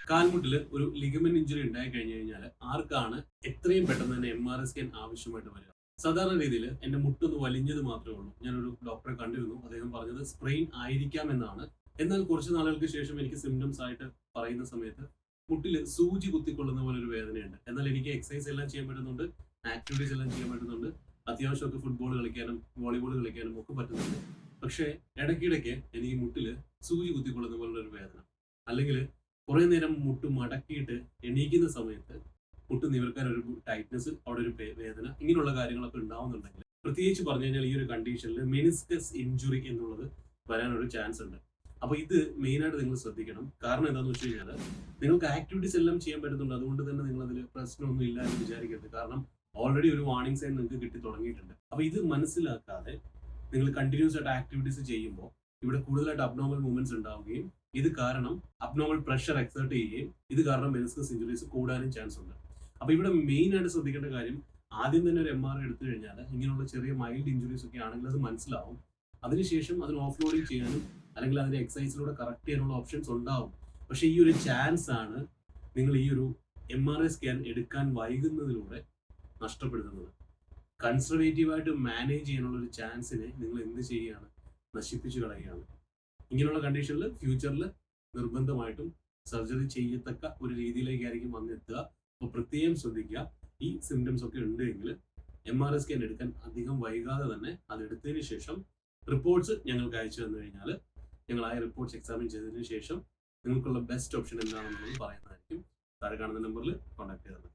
കാൽമുട്ടിൽ ഒരു ligament injury ഉണ്ടായി കഴിഞ്ഞു കഴിഞ്ഞാൽ ആർക്കാണ് എത്രയും പെട്ടെന്ന് തന്നെ MRI സ്കാൻ ആവശ്യമായിട്ട് വരിക? സാധാരണ രീതിയിൽ എന്റെ മുട്ടൊന്ന് വലിഞ്ഞത് മാത്രമേ ഉള്ളൂ. ഞാനൊരു ഡോക്ടറെ കണ്ടിരുന്നു. അദ്ദേഹം പറഞ്ഞത് സ്പ്രെയിൻ ആയിരിക്കാം എന്നാണ്. എന്നാൽ കുറച്ച് നാളുകൾക്ക് ശേഷം എനിക്ക് സിംറ്റംസ് ആയിട്ട് പറയുന്ന സമയത്ത് മുട്ടിൽ സൂചി കുത്തിക്കൊള്ളുന്ന പോലെ ഒരു വേദനയുണ്ട്. എന്നാൽ എനിക്ക് എക്സസൈസ് എല്ലാം ചെയ്യാൻ പറ്റുന്നുണ്ട്, ആക്ടിവിറ്റീസ് എല്ലാം ചെയ്യാൻ പറ്റുന്നുണ്ട്, അത്യാവശ്യമൊക്കെ ഫുട്ബോൾ കളിക്കാനും വോളിബോൾ കളിക്കാനും ഒക്കെ പറ്റുന്നുണ്ട്. പക്ഷേ ഇടയ്ക്കിടയ്ക്ക് എനിക്ക് മുട്ടിൽ സൂചി കുത്തിക്കൊള്ളുന്ന പോലുള്ള ഒരു വേദന, അല്ലെങ്കിൽ കുറെ നേരം മുട്ട് മടക്കിയിട്ട് എണീക്കുന്ന സമയത്ത് മുട്ട് നിവർക്കാൻ ഒരു ടൈറ്റ്നസ്, അവിടെ ഒരു വേദന, ഇങ്ങനെയുള്ള കാര്യങ്ങളൊക്കെ ഉണ്ടാവുന്നുണ്ടെങ്കിൽ, പ്രത്യേകിച്ച് പറഞ്ഞു കഴിഞ്ഞാൽ ഈ ഒരു കണ്ടീഷനിൽ മെനിസ്കസ് ഇഞ്ചുറി എന്നുള്ളത് വരാനൊരു ചാൻസ് ഉണ്ട്. അപ്പൊ ഇത് മെയിനായിട്ട് നിങ്ങൾ ശ്രദ്ധിക്കണം. കാരണം എന്താണെന്ന് വെച്ച് കഴിഞ്ഞാൽ നിങ്ങൾക്ക് ആക്ടിവിറ്റീസ് എല്ലാം ചെയ്യാൻ പറ്റുന്നുണ്ട്, അതുകൊണ്ട് തന്നെ നിങ്ങൾ അതിൽ പ്രശ്നമൊന്നും ഇല്ല എന്ന് വിചാരിക്കരുത്. കാരണം ഓൾറെഡി ഒരു വാർണിംഗ് സൈൻ നിങ്ങൾക്ക് കിട്ടി തുടങ്ങിയിട്ടുണ്ട്. അപ്പൊ ഇത് മനസ്സിലാക്കാതെ നിങ്ങൾ കണ്ടിന്യൂസ് ആയിട്ട് ആക്ടിവിറ്റീസ് ചെയ്യുമ്പോൾ ഇവിടെ കൂടുതലായിട്ട് അബ്നോർമൽ മൂവ്മെന്റ്സ് ഉണ്ടാവുകയും ഇത് കാരണം അബ്നോർമൽ പ്രഷർ എക്സേർട്ട് ചെയ്യുകയും ഇത് കാരണം മെനിസ്കസ് ഇഞ്ചുറീസ് കൂടാനും ചാൻസ് ഉണ്ട്. അപ്പൊ ഇവിടെ മെയിൻ ആയിട്ട് ശ്രദ്ധിക്കേണ്ട കാര്യം, ആദ്യം തന്നെ ഒരു MRI എടുത്തു കഴിഞ്ഞാൽ ഇങ്ങനെയുള്ള ചെറിയ മൈൽഡ് ഇഞ്ചുറീസ് ഒക്കെ ആണെങ്കിൽ അത് മനസ്സിലാവും. അതിനുശേഷം അതിന് ഓഫ് ലോഡിങ് ചെയ്യാനും അല്ലെങ്കിൽ അതിന്റെ എക്സസൈസിലൂടെ കറക്റ്റ് ചെയ്യാനുള്ള ഓപ്ഷൻസ് ഉണ്ടാവും. പക്ഷെ ഈ ഒരു ചാൻസ് ആണ് നിങ്ങൾ ഈ ഒരു MRI സ്കാൻ എടുക്കാൻ വൈകുന്നതിലൂടെ നഷ്ടപ്പെടുത്തുന്നത്. കൺസർവേറ്റീവായിട്ട് മാനേജ് ചെയ്യാനുള്ള ഒരു ചാൻസിനെ നിങ്ങൾ എന്ത് ചെയ്യുകയാണ്? നശിപ്പിച്ചു കളയുകയാണ്. ഇങ്ങനെയുള്ള കണ്ടീഷനിൽ ഫ്യൂച്ചറിൽ നിർബന്ധമായിട്ടും സർജറി ചെയ്യത്തക്ക ഒരു രീതിയിലേക്കായിരിക്കും വന്നെത്തുക. അപ്പോൾ പ്രത്യേകം ശ്രദ്ധിക്കുക. ഈ സിംറ്റംസ് ഒക്കെ ഉണ്ടെങ്കിൽ MRI സ്കാൻ എടുക്കാൻ അധികം വൈകാതെ തന്നെ അതെടുത്തതിന് ശേഷം റിപ്പോർട്ട്സ് ഞങ്ങൾക്ക് അയച്ചു തന്നു കഴിഞ്ഞാൽ ഞങ്ങൾ ആ റിപ്പോർട്ട്സ് എക്സാമിൻ ചെയ്തതിന് ശേഷം നിങ്ങൾക്കുള്ള ബെസ്റ്റ് ഓപ്ഷൻ എന്താണെന്നുള്ളത് പറയുന്നതായിരിക്കും. താഴെ കാണുന്ന നമ്പറിൽ കോൺടാക്ട് ചെയ്താൽ മതി.